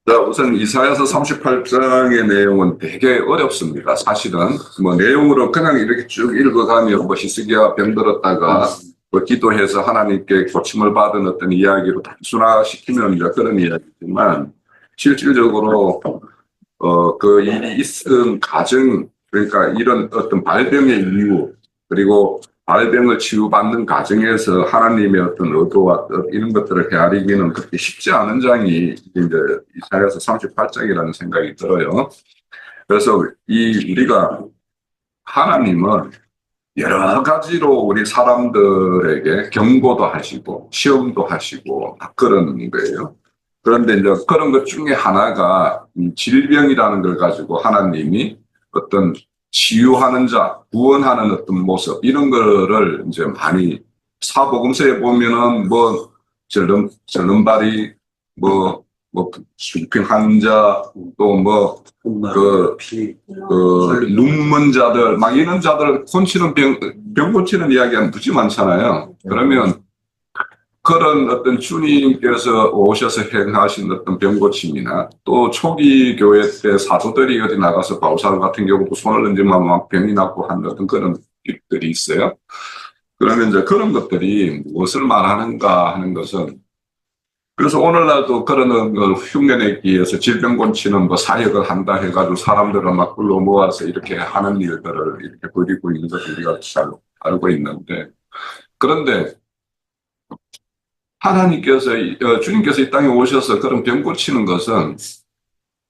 자, 우선 이사야서 38장의 내용은 되게 어렵습니다. 사실은 뭐 내용으로 그냥 이렇게 쭉 읽어가면 뭐 히스기야 병들었다가 뭐 기도해서 하나님께 고침을 받은 어떤 이야기로 단순화시키면 이제 그런 이야기지만 실질적으로 그 일이 있은 과정, 그러니까 이런 어떤 발병의 이유, 그리고 발병을 치유받는 과정에서 하나님의 어떤 의도와 이런 것들을 헤아리기는 그렇게 쉽지 않은 장이 이제 이사야서 38장이라는 생각이 들어요. 그래서 우리가 하나님은 여러 가지로 우리 사람들에게 경고도 하시고 시험도 하시고 그런 거예요. 그런데 이제 그런 것 중에 하나가 질병이라는 걸 가지고 하나님이 어떤 치유하는 자, 구원하는 어떤 모습, 이런 거를 이제 많이 사복음서에 보면은 뭐 절름발이 뭐 불평 환자 또 뭐 눈먼 자들 막 이런 자들 고치는 병 고치는 이야기가 무지 많잖아요. 그러면 그런 어떤 주님께서 오셔서 행하신 어떤 병고침이나 또 초기 교회 때 사도들이 어디 나가서 바울사도 같은 경우도 손을 얹으면 막 병이 낫고 하는 어떤 그런 일들이 있어요. 그러면 이제 그런 것들이 무엇을 말하는가 하는 것은, 그래서 오늘날도 그런 걸 흉내내기 위해서 질병 고치는 뭐 사역을 한다 해가지고 사람들을 막 불러 모아서 이렇게 하는 일들을 이렇게 벌이고 있는 것을 우리가 잘 알고 있는데, 그런데 하나님께서 주님께서 이 땅에 오셔서 그런 병 고치는 것은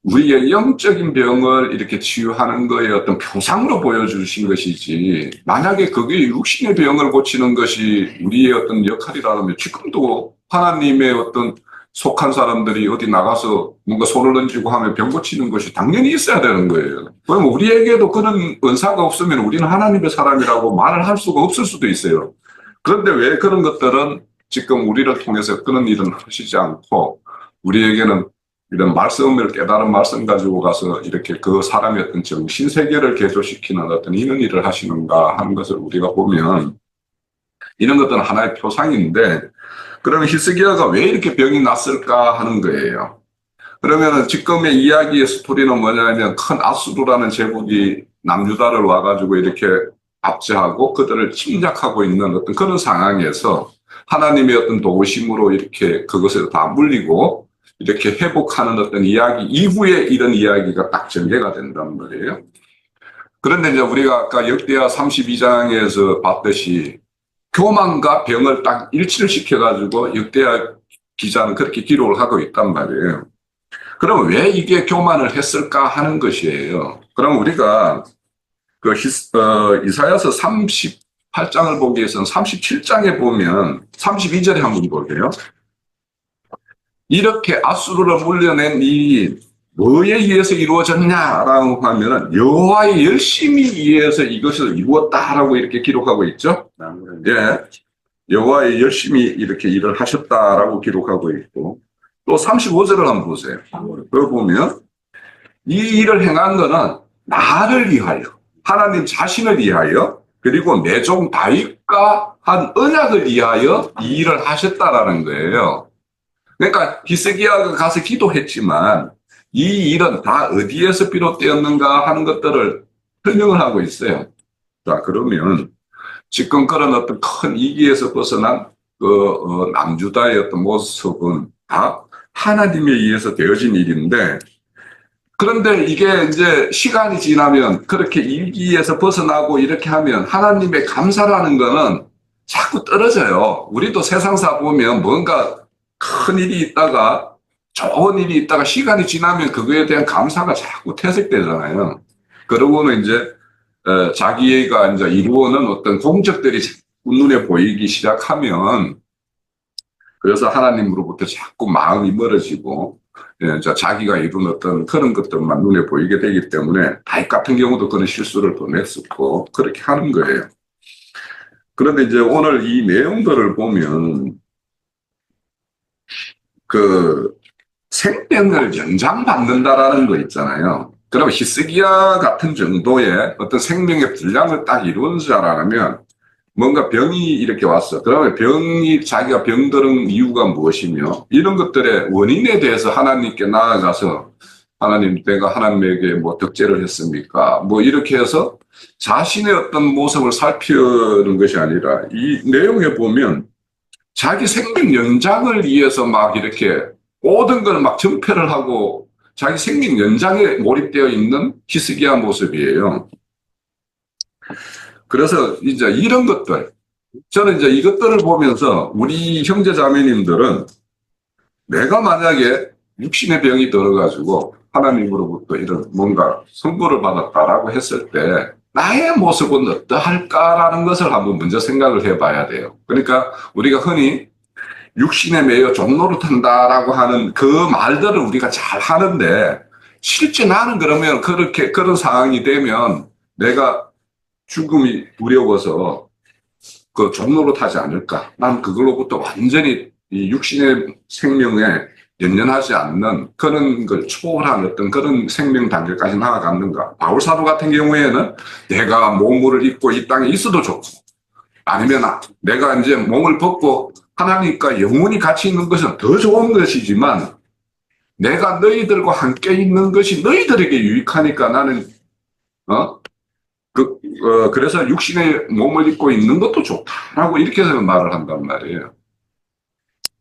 우리의 영적인 병을 이렇게 치유하는 거에 어떤 표상으로 보여주신 것이지, 만약에 그게 육신의 병을 고치는 것이 우리의 어떤 역할이라면 지금도 하나님의 어떤 속한 사람들이 어디 나가서 뭔가 손을 얹고 하면 병 고치는 것이 당연히 있어야 되는 거예요. 그럼 우리에게도 그런 은사가 없으면 우리는 하나님의 사람이라고 말을 할 수가 없을 수도 있어요. 그런데 왜 그런 것들은 지금 우리를 통해서 그런 일은 하시지 않고 우리에게는 이런 말씀을 깨달은 말씀 가지고 가서 이렇게 그 사람의 어떤 정신세계를 개조시키는 어떤 이런 일을 하시는가 하는 것을 우리가 보면 이런 것들은 하나의 표상인데, 그러면 히스기야가 왜 이렇게 병이 났을까 하는 거예요. 그러면 지금의 이야기의 스토리는 뭐냐면 큰 아수르라는 제국이 남유다를 와가지고 이렇게 압제하고 그들을 침략하고 있는 어떤 그런 상황에서 하나님의 어떤 도우심으로 이렇게 그것을 다 물리고 이렇게 회복하는 어떤 이야기 이후에 이런 이야기가 딱 전개가 된단 말이에요. 그런데 이제 우리가 아까 역대하 32장에서 봤듯이 교만과 병을 딱 일치를 시켜가지고 역대하 기자는 그렇게 기록을 하고 있단 말이에요. 그럼 왜 이게 교만을 했을까 하는 것이에요. 그럼 우리가 이사야서 38장을 보기 위해서는 37장에 보면 32절에 한번 볼게요. 이렇게 아수르를 물려낸 이 뭐에 의해서 이루어졌냐라고 하면은 여호와의 열심히 의해서 이것을 이루었다라고 이렇게 기록하고 있죠. 예, 여호와의 열심히 이렇게 일을 하셨다라고 기록하고 있고, 또 35절을 한번 보세요. 그걸 보면 이 일을 행한 거는 나를 위하여, 하나님 자신을 위하여, 그리고 내 종 다윗과 한 언약을 위하여 이 일을 하셨다라는 거예요. 그러니까 히스기야가 가서 기도했지만 이 일은 다 어디에서 비롯되었는가 하는 것들을 설명을 하고 있어요. 자, 그러면 지금 그런 어떤 큰 위기에서 벗어난 남유다의 어떤 모습은 다 하나님에 의해서 되어진 일인데, 그런데 이게 이제 시간이 지나면 그렇게 위기에서 벗어나고 이렇게 하면 하나님의 감사라는 거는 자꾸 떨어져요. 우리도 세상사 보면 뭔가 큰 일이 있다가 좋은 일이 있다가 시간이 지나면 그거에 대한 감사가 자꾸 퇴색되잖아요. 그러고는 이제 자기가 이제 이루어놓은 어떤 공적들이 자꾸 눈에 보이기 시작하면, 그래서 하나님으로부터 자꾸 마음이 멀어지고 자기가 이룬 어떤 그런 것들만 눈에 보이게 되기 때문에 다윗 같은 경우도 그런 실수를 범했었고 그렇게 하는 거예요. 그런데 이제 오늘 이 내용들을 보면 그 생명을 연장받는다라는 거 있잖아요. 그러면 히스기야 같은 정도의 어떤 생명의 분량을 딱 이룬 자라면 뭔가 병이 이렇게 왔어. 그러면 자기가 병들은 이유가 무엇이며, 이런 것들의 원인에 대해서 하나님께 나아가서, 하나님, 내가 하나님에게 뭐 덕죄를 했습니까? 뭐 이렇게 해서 자신의 어떤 모습을 살피는 것이 아니라, 이 내용에 보면 자기 생명 연장을 위해서 막 이렇게 모든 걸 막 정패를 하고 자기 생명 연장에 몰입되어 있는 히스기야 모습이에요. 그래서 이제 이런 것들, 저는 이제 이것들을 보면서 우리 형제 자매님들은 내가 만약에 육신의 병이 들어가지고 하나님으로부터 이런 뭔가 선고를 받았다라고 했을 때 나의 모습은 어떠할까라는 것을 한번 먼저 생각을 해봐야 돼요. 그러니까 우리가 흔히 육신에 매여 종노릇한다라고 하는 그 말들을 우리가 잘 하는데, 실제 나는 그러면 그런 상황이 되면 내가 죽음이 두려워서 그 종노릇하지 않을까? 난 그걸로부터 완전히 이 육신의 생명에 연연하지 않는 그런 걸 초월한 어떤 그런 생명 단계까지 나아갔는가? 바울 사도 같은 경우에는 내가 몸을 입고 이 땅에 있어도 좋고, 아니면 내가 이제 몸을 벗고 하나님과 영원히 같이 있는 것은 더 좋은 것이지만, 내가 너희들과 함께 있는 것이 너희들에게 유익하니까 나는 그래서 육신의 몸을 입고 있는 것도 좋다라고 이렇게 해서 말을 한단 말이에요.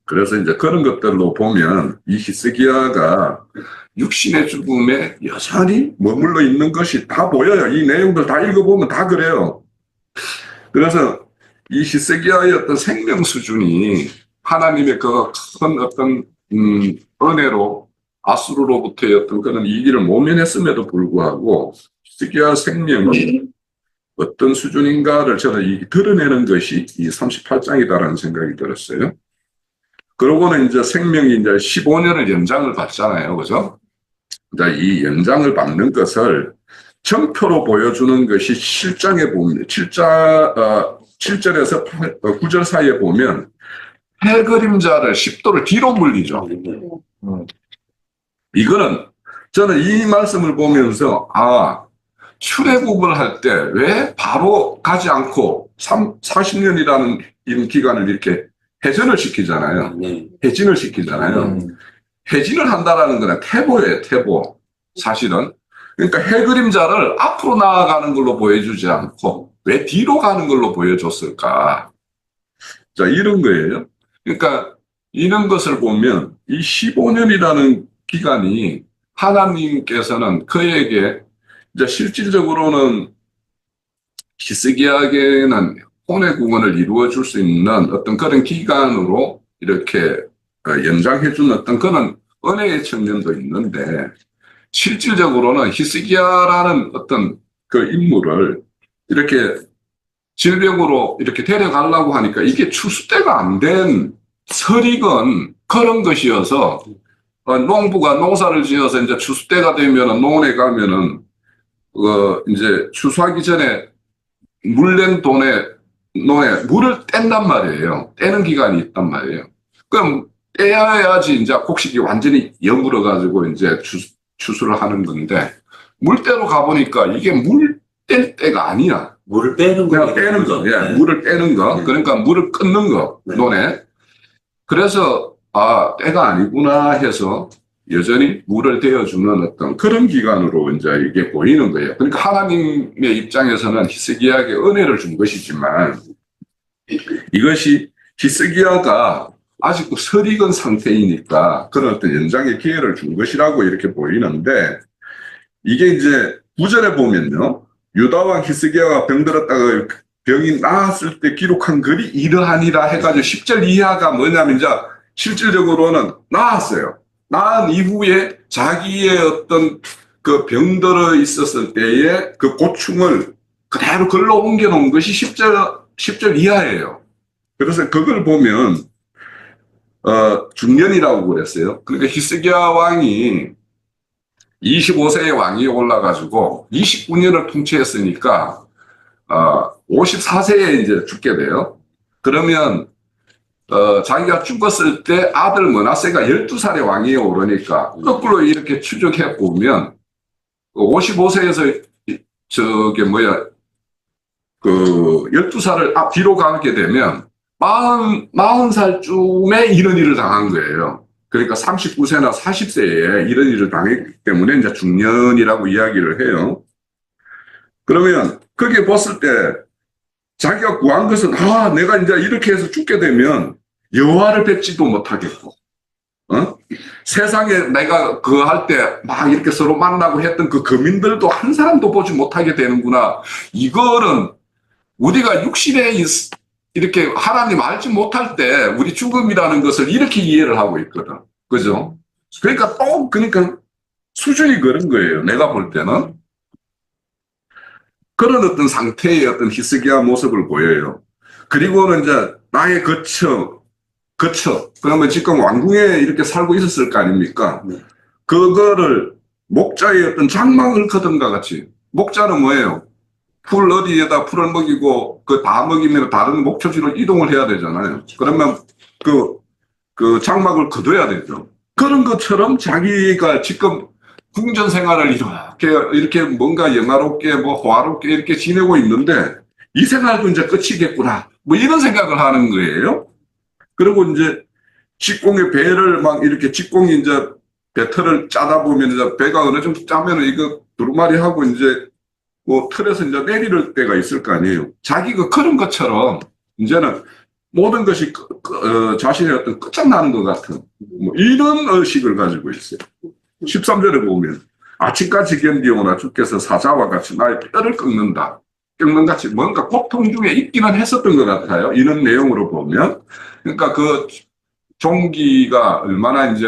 그래서 이제 그런 것들로 보면 이 히스기야가 육신의 죽음에 여전히 머물러 있는 것이 다 보여요. 이 내용들 다 읽어보면 다 그래요. 그래서 이 히스기야의 어떤 생명 수준이 하나님의 그 큰 어떤 은혜로 아수르로부터의 어떤 그런 이기를 모면했음에도 불구하고 히스기야 생명이 어떤 수준인가를 저는 드러내는 것이 이 38장이다라는 생각이 들었어요. 그러고는 이제 생명이 이제 15년을 연장을 받잖아요. 그죠? 이 연장을 받는 것을 정표로 보여주는 것이 7장에 보면, 7절에서 9절 사이에 보면 해 그림자를 10도를 뒤로 물리죠. 이거는 저는 이 말씀을 보면서, 출애굽을 할 때 왜 바로 가지 않고 40년이라는 이런 기간을 이렇게 해전을 시키잖아요. 해진을 시키잖아요. 해진을 한다라는 거는 태보예요, 태보. 사실은. 그러니까 해 그림자를 앞으로 나아가는 걸로 보여주지 않고 왜 뒤로 가는 걸로 보여줬을까? 자, 이런 거예요. 그러니까 이런 것을 보면 이 15년이라는 기간이 하나님께서는 그에게 이제 실질적으로는 히스기야에게는 혼의 구원을 이루어 줄 수 있는 어떤 그런 기간으로 이렇게 연장해 준 어떤 그런 은혜의 측면도 있는데, 실질적으로는 히스기야라는 어떤 그 인물을 이렇게 질병으로 이렇게 데려가려고 하니까 이게 추수때가 안 된 설익은 그런 것이어서, 농부가 농사를 지어서 이제 추수때가 되면은 논에 가면은 이제 추수하기 전에 물낸 논에 물을 뗀단 말이에요. 떼는 기간이 있단 말이에요. 그럼 떼야지 이제 곡식이 완전히 여물어가지고 이제 추수를 하는 건데, 물때로 가보니까 이게 물 뗄 때가 아니야. 물을 빼는 거. 그냥 빼는 거. 예, 물을 빼는 거. 그러니까 물을 끊는 거, 논에. 그래서, 때가 아니구나 해서 여전히 물을 대어주는 어떤 그런 기간으로 이제 이게 보이는 거예요. 그러니까 하나님의 입장에서는 히스기야에게 은혜를 준 것이지만, 이것이 히스기야가 아직도 설익은 상태이니까 그런 어떤 연장의 기회를 준 것이라고 이렇게 보이는데, 이게 이제 9절에 보면요, 유다왕 히스기야가 병들었다가 병이 나았을 때 기록한 글이 이러하니라 해가지고 10절 이하가 뭐냐면 이제 실질적으로는 나았어요. 나은 이후에 자기의 어떤 그 병들어 있었을 때의 그 고충을 그대로 글로 옮겨 놓은 것이 10절 이하예요. 그래서 그걸 보면 중년이라고 그랬어요. 그러니까 히스기야 왕이 25세의 왕이 올라가지고 29년을 통치했으니까 54세에 이제 죽게 돼요. 그러면 자기가 죽었을 때 아들 므낫세가 12살의 왕위에 오르니까 거꾸로 이렇게 추적해 보면 55세에서 그 12살을 앞뒤로 가게 되면 40살쯤에 이런 일을 당한 거예요. 그러니까 39세나 40세에 이런 일을 당했기 때문에 이제 중년이라고 이야기를 해요. 그러면 거기에 봤을 때 자기가 구한 것은 내가 이제 이렇게 해서 죽게 되면 여호와를 뵙지도 못하겠고, 세상에 내가 그거 할 때 막 이렇게 서로 만나고 했던 그 거민들도 한 사람도 보지 못하게 되는구나. 이거는 우리가 육신에 이렇게 하나님 알지 못할 때 우리 죽음이라는 것을 이렇게 이해를 하고 있거든. 그죠? 그러니까 수준이 그런 거예요. 내가 볼 때는. 그런 어떤 상태의 어떤 히스기야 모습을 보여요. 그리고는 이제 나의 거처. 그러면 지금 왕궁에 이렇게 살고 있었을 거 아닙니까? 네. 그거를 목자의 어떤 장막을 거둔과 같이. 목자는 뭐예요? 풀 어디에다 풀을 먹이고 그 다 먹이면 다른 목초지로 이동을 해야 되잖아요. 그러면 그 장막을 거둬야 되죠. 그런 것처럼 자기가 지금 궁전 생활을 이렇게 뭔가 영화롭게 호화롭게 이렇게 지내고 있는데 이 생활도 이제 끝이겠구나. 이런 생각을 하는 거예요. 그리고 이제 직공의 배를 막 이렇게 직공이 이제 배틀을 짜다 보면 이제 배가 어느 정도 짜면은 이거 두루마리 하고 이제 틀에서 이제 내릴 때가 있을 거 아니에요. 자기가 그런 것처럼 이제는 모든 것이 자신의 어떤 끝장나는 것 같은 이런 의식을 가지고 있어요. 13절에 보면 아침까지 견디오나 주께서 사자와 같이 나의 뼈를 꺾는다. 꺾는같이 뭔가 고통 중에 있기는 했었던 것 같아요. 이런 내용으로 보면. 그러니까 그 종기가 얼마나 이제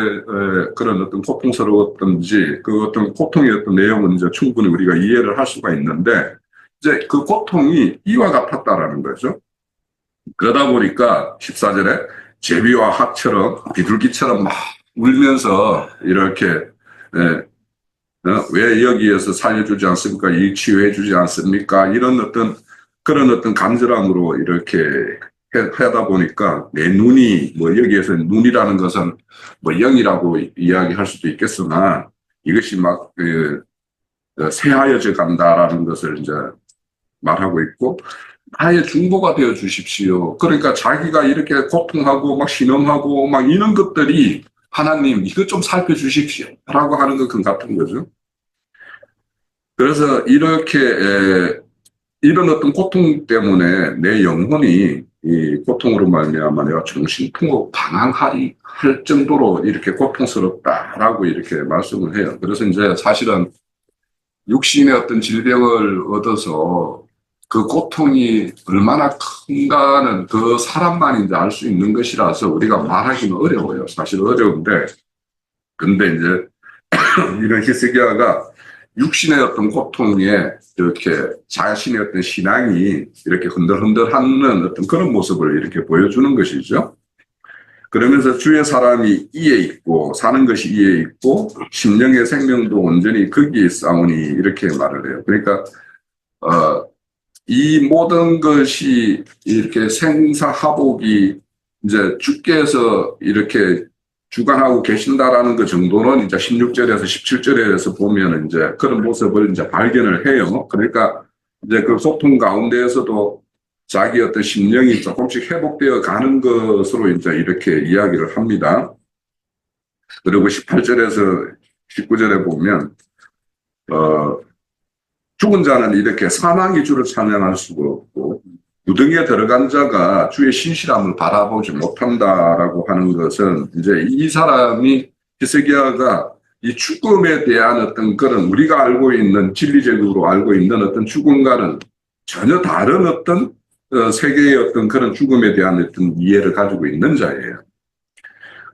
그런 어떤 고통스러웠던지 그 어떤 고통의 어떤 내용은 이제 충분히 우리가 이해를 할 수가 있는데 이제 그 고통이 이와 같았다라는 거죠. 그러다 보니까 14절에 제비와 학처럼 비둘기처럼 막 울면서 이렇게 왜 여기에서 살려주지 않습니까? 이 치유해 주지 않습니까? 이런 그런 어떤 간절함으로 이렇게 하다 보니까 내 눈이 여기에서 눈이라는 것은 영이라고 이야기할 수도 있겠으나 이것이 막 새하여져 간다라는 것을 이제 말하고 있고 나의 중보가 되어 주십시오. 그러니까 자기가 이렇게 고통하고 막 신음하고 막 이런 것들이 하나님 이것 좀 살펴주십시오 라고 하는 것 같은 거죠. 그래서 이렇게 이런 어떤 고통 때문에 내 영혼이 이 고통으로 말미암아 내가 정신통으로 방황할 정도로 이렇게 고통스럽다라고 이렇게 말씀을 해요. 그래서 이제 사실은 육신의 어떤 질병을 얻어서 그 고통이 얼마나 큰가는 그 사람만 이제 알 수 있는 것이라서 우리가 말하기는 어려워요. 사실 어려운데, 근데 이제 이런 히스기야가 육신의 어떤 고통에 이렇게 자신의 어떤 신앙이 이렇게 흔들흔들하는 어떤 그런 모습을 이렇게 보여주는 것이죠. 그러면서 주의 사람이 이에 있고 사는 것이 이에 있고 심령의 생명도 온전히 거기에 있사오니 이렇게 말을 해요. 그러니까 이 모든 것이 이렇게 생사하복이 이제 주께서 이렇게 주관하고 계신다라는 그 정도는 이제 16절에서 17절에서 보면 이제 그런 모습을 이제 발견을 해요. 그러니까 이제 그 고통 가운데에서도 자기 어떤 심령이 조금씩 회복되어 가는 것으로 이제 이렇게 이야기를 합니다. 그리고 18절에서 19절에 보면, 죽은 자는 이렇게 사망이 주를 찬양할 수가 없고, 무등에 들어간 자가 주의 신실함을 바라보지 못한다라고 하는 것은 이제 이 사람이 히스기야가 이 죽음에 대한 어떤 그런 우리가 알고 있는 진리적으로 알고 있는 어떤 죽음과는 전혀 다른 어떤 세계의 어떤 그런 죽음에 대한 어떤 이해를 가지고 있는 자예요.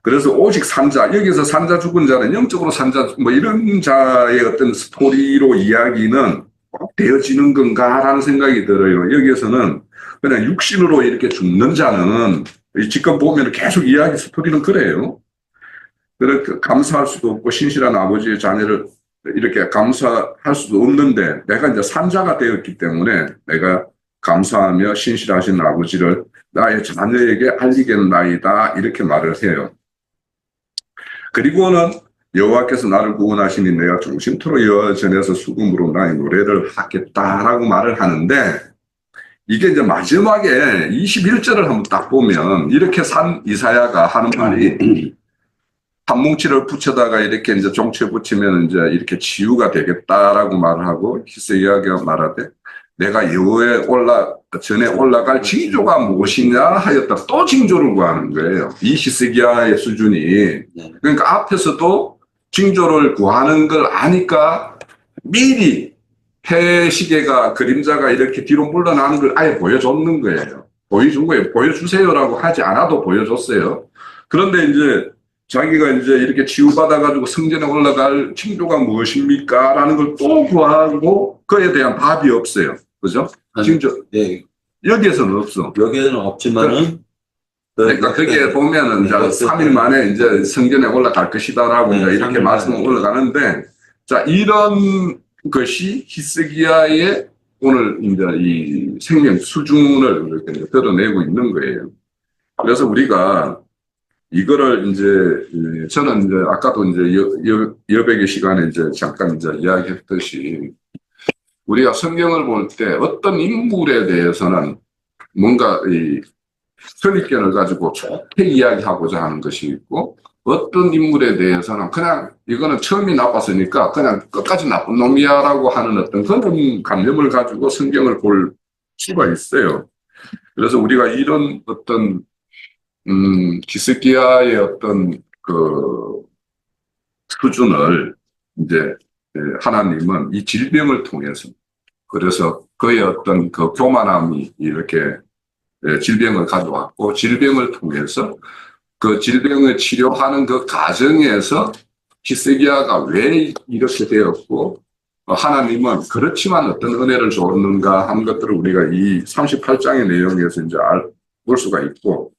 그래서 오직 산자, 여기서 산자 죽은 자는 영적으로 산자, 이런 자의 어떤 스토리로 이야기는 꼭 되어지는 건가라는 생각이 들어요. 여기에서는 그냥 육신으로 이렇게 죽는 자는 지금 보면 계속 이야기 스토리는 그래요. 그렇게 감사할 수도 없고 신실한 아버지의 자녀를 이렇게 감사할 수도 없는데 내가 이제 산자가 되었기 때문에 내가 감사하며 신실하신 아버지를 나의 자녀에게 알리겠나이다 이렇게 말을 해요. 그리고는 여호와께서 나를 구원하시니 내가 중심토록 여호와 전에서 수금으로 나의 노래를 하겠다라고 말을 하는데 이게 이제 마지막에 21절을 한번 딱 보면 이렇게 산 이사야가 하는 말이 한 뭉치를 붙여다가 이렇게 이제 종치에 붙이면 이제 이렇게 치유가 되겠다라고 말을 하고 히스기야가 말하되 내가 여호와에 전에 올라갈 징조가 무엇이냐 하였다. 또 징조를 구하는 거예요. 이 히스기야의 수준이. 그러니까 앞에서도 징조를 구하는 걸 아니까 미리 해 시계가 그림자가 이렇게 뒤로 물러나는 걸 아예 보여줬는 거예요. 보여준 거예요. 보여주세요라고 하지 않아도 보여줬어요. 그런데 이제 자기가 이제 이렇게 치유받아가지고 성전에 올라갈 징조가 무엇입니까? 라는 걸 또 구하고 그에 대한 답이 없어요. 그죠? 징조. 네. 여기에서는 없어. 여기에는 없지만은. 그러니까 거기에 보면은 이제 3일 만에 이제 성전에 올라갈 것이다라고 이제 이렇게 말씀을 올라가는데 자, 이런 것이 히스기야의 오늘 이제 이 생명 수준을 이렇게 드러내고 있는 거예요. 그래서 우리가 이거를 이제 저는 이제 아까도 이제 여백의 시간에 이제 잠깐 이제 이야기했듯이 우리가 성경을 볼 때 어떤 인물에 대해서는 뭔가 이 선입견을 가지고 좋게 이야기하고자 하는 것이 있고 어떤 인물에 대해서는 그냥 이거는 처음이 나빴으니까 그냥 끝까지 나쁜 놈이야라고 하는 어떤 그런 관념을 가지고 성경을 볼 수가 있어요. 그래서 우리가 이런 어떤 히스기야의 어떤 그 수준을 이제 하나님은 이 질병을 통해서 그래서 그의 어떤 그 교만함이 이렇게 질병을 가져왔고 질병을 통해서 그 질병을 치료하는 그 과정에서 히스기야가 왜 이렇게 되었고 하나님은 그렇지만 어떤 은혜를 줬는가 하는 것들을 우리가 이 38장의 내용에서 이제 볼 수가 있고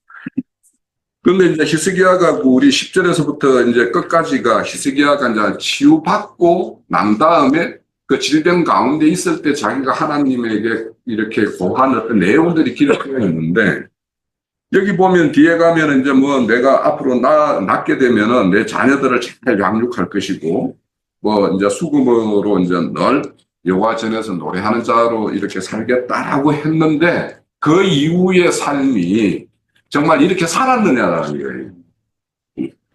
그런데 이제 히스기야가 우리 10절에서부터 이제 끝까지가 히스기야가 이제 치유받고 난 다음에 그 질병 가운데 있을 때 자기가 하나님에게 이렇게 고한 어떤 내용들이 기록되어 있는데 여기 보면 뒤에 가면 이제 뭐 내가 앞으로 낳게 되면은 내 자녀들을 잘 양육할 것이고 뭐 이제 수금으로 이제 늘 여호와 전에서 노래하는 자로 이렇게 살겠다라고 했는데 그 이후의 삶이 정말 이렇게 살았느냐라는 거예요.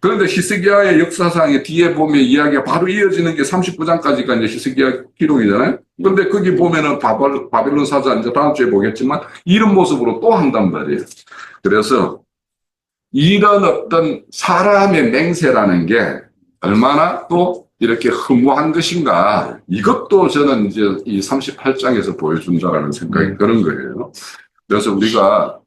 그런데 히스기야의 역사상에 뒤에 보면 이야기가 바로 이어지는 게 39장까지가 이제 히스기야 기록이잖아요. 그런데 거기 보면은 바벨론 사자 이제 다음 주에 보겠지만 이런 모습으로 또 한단 말이에요. 그래서 이런 어떤 사람의 맹세라는 게 얼마나 또 이렇게 허무한 것인가 이것도 저는 이제 이 38장에서 보여준다라는 생각이 드는 거예요. 그래서 우리가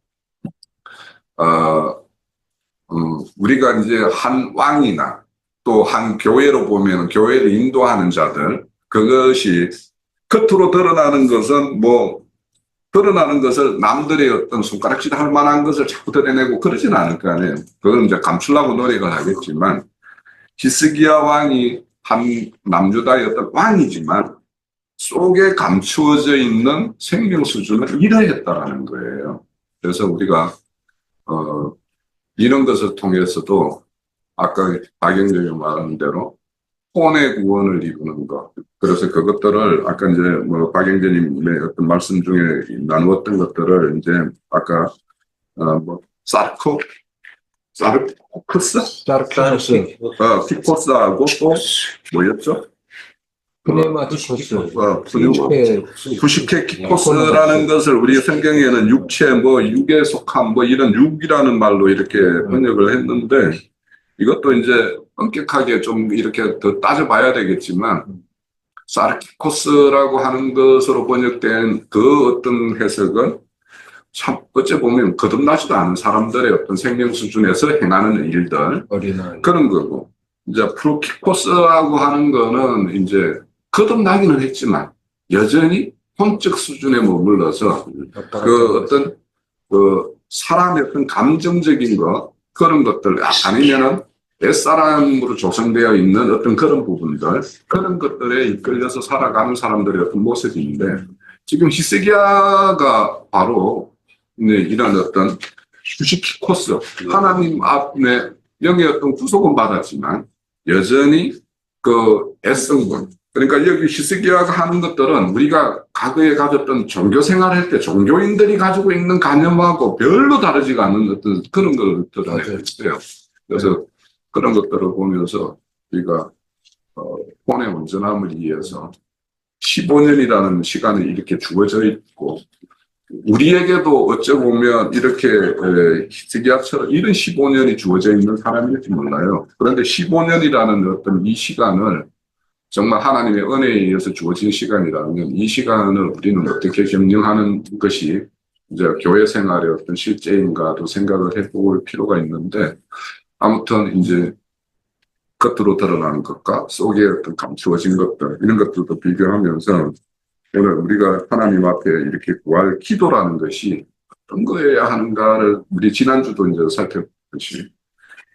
우리가 이제 한 왕이나 또 한 교회로 보면 교회를 인도하는 자들 그것이 겉으로 드러나는 것은 뭐 드러나는 것을 남들의 어떤 손가락질 할 만한 것을 자꾸 드러내고 그러진 않을 거 아니에요. 그건 이제 감추려고 노력을 하겠지만 히스기야 왕이 한 남유다의 어떤 왕이지만 속에 감추어져 있는 생명 수준을 이러했다라는 거예요. 그래서 우리가 이런 것을 통해서도 아까 박영재가 말한 대로 혼의 구원을 이루는 것. 그래서 그것들을 아까 이제 뭐 박영재님의 어떤 말씀 중에 나누었던 것들을 이제 아까 뭐 사르코크스, 피코스하고 또 뭐였죠? 부시케키코스라는 것을 우리 성경에는 육체, 뭐 육에 속한 뭐 이런 육이라는 말로 이렇게 번역을 했는데 이것도 이제 엄격하게 좀 이렇게 더 따져봐야 되겠지만 사르키코스라고 하는 것으로 번역된 그 어떤 해석은 참 어째 보면 거듭나지도 않은 사람들의 어떤 생명 수준에서 행하는 일들 그런 거고 이제 프로키코스라고 하는 거는 이제 거듭나기는 했지만 여전히 혼적 수준에 머물러서 그 어떤 그 사람의 어떤 감정적인 것 그런 것들 아니면은 옛사람으로 조성되어 있는 어떤 그런 부분들 그런 것들에 이끌려서 살아가는 사람들의 어떤 모습인데 지금 히스기야가 바로 이런 어떤 휴식 코스 하나님 앞에 영의 어떤 구속은 받았지만 여전히 그 애성군 그러니까 여기 히스기야가 하는 것들은 우리가 과거에 가졌던 종교 생활할 때 종교인들이 가지고 있는 관념하고 별로 다르지가 않은 어떤 그런 걸 드러냈어요. 그래서 그런 것들을 보면서 우리가 혼의 온전함을 위해서 15년이라는 시간이 이렇게 주어져 있고 우리에게도 어찌 보면 이렇게 히스기야처럼 이런 15년이 주어져 있는 사람일지 몰라요. 그런데 15년이라는 어떤 이 시간을 정말 하나님의 은혜에 의해서 주어진 시간이라면 이 시간을 우리는 어떻게 경영하는 것이 이제 교회 생활의 어떤 실제인가도 생각을 해볼 필요가 있는데 아무튼 이제 겉으로 드러나는 것과 속에 어떤 감추어진 것들 이런 것들도 비교하면서 오늘 우리가 하나님 앞에 이렇게 구할 기도라는 것이 어떤 거여야 하는가를 우리 지난주도 이제 살펴보듯이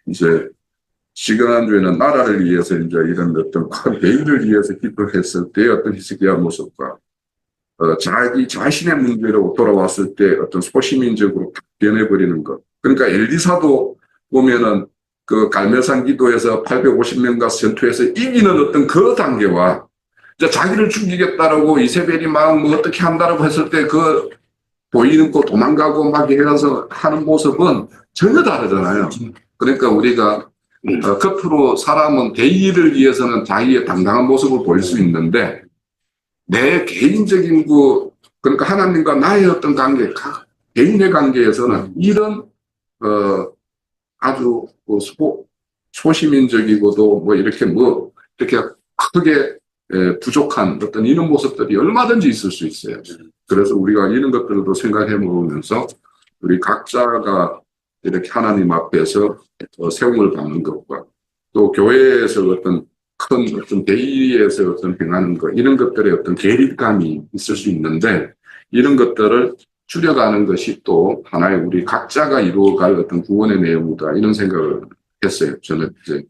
이제 지난주에는 나라를 위해서 이제 이런 어떤 큰 대의를 위해서 기도했을 때 어떤 히스기야 모습과 자기 자신의 문제로 돌아왔을 때 어떤 소시민적으로 변해버리는 것. 그러니까 엘리사도 보면은 그 갈멜산 기도에서 850명과 전투에서 이기는 어떤 그 단계와 이제 자기를 죽이겠다라고 이세벨이 막 뭐 어떻게 한다라고 했을 때 그 보이는 거 도망가고 막 이래서 하는 모습은 전혀 다르잖아요. 그러니까 우리가 겉으로 사람은 대의를 위해서는 자기의 당당한 모습을 보일 수 있는데 내 개인적인 그러니까 하나님과 나의 어떤 관계, 개인의 관계에서는 이런 아주 소시민적이고도 뭐 이렇게 이렇게 크게 부족한 어떤 이런 모습들이 얼마든지 있을 수 있어요. 그래서 우리가 이런 것들도 생각해 보면서 우리 각자가 이렇게 하나님 앞에서 세움을 받는 것과 또 교회에서 어떤 큰 어떤 대의에서 어떤 행하는 것 이런 것들의 어떤 괴립감이 있을 수 있는데 이런 것들을 줄여가는 것이 또 하나의 우리 각자가 이루어갈 어떤 구원의 내용이다 이런 생각을 했어요. 저는 이제